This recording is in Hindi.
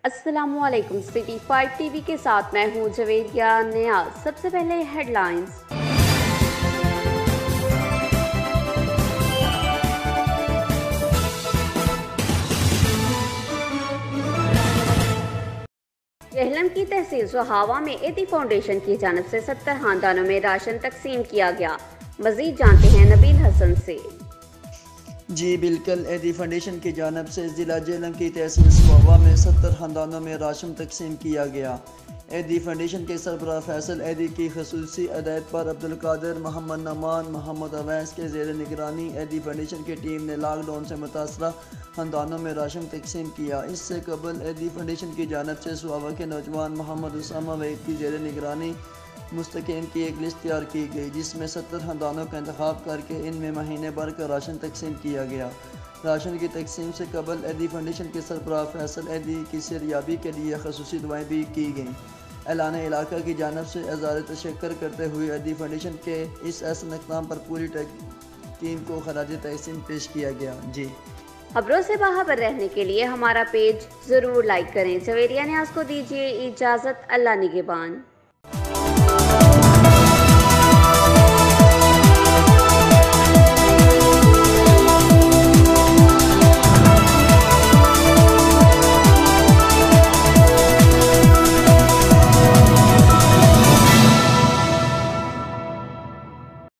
अस्सलामु अलैकुम। सिटी 5 टीवी के साथ मैं हूँ जवेदिया नियाज। सबसे पहले हेडलाइंस। जहलम की तहसील सुहावा में एदी फाउंडेशन की जानिब से 70 खानदानों में राशन तकसीम किया गया। मजीद जानते हैं नबील हसन से। जी बिल्कुल, एदी फाउंडेशन की जानिब से ज़िला जेहलम की तहसील सुहावा में 70 खानदानों में राशन तकसीम किया गया। एदी फाउंडेशन के सरबराह फैसल एदी की खसूसी हदायत पर अब्दुल कादिर, मोहम्मद नमान, मोहम्मद अवैस के ज़ेर निगरानी एदी फाउंडेशन की टीम ने लॉकडाउन से मुतासरा खानदानों में राशन तकसीम किया। इससे कबल एदी फाउंडेशन की जानिब से सुहावा के नौजवान मोहम्मद उसामा वहीद की ज़ेर निगरानी मुस्तकीम की एक लिस्ट तैयार की गई, जिसमें 70 खानदानों का इंतखाब करके इनमें महीने भर का राशन तकसीम किया गया। राशन की तकसीम से कबल एदी फाउंडेशन के सरबराह फैसल एदी की सेहतयाबी के लिए खसूसी दुआएं भी की गईं। एलान इलाका की जानिब से इज़हार तशक्कुर करते हुए एदी फाउंडेशन के इस अहसन इक़दाम पर पूरी टीम को खराज तहसीन पेश किया गया। जी, खबरों से बाखबर रहने के लिए हमारा पेज ज़रूर लाइक करें। जवेदिया नियाज को दीजिए इजाज़त। अल्लाह निगहबान।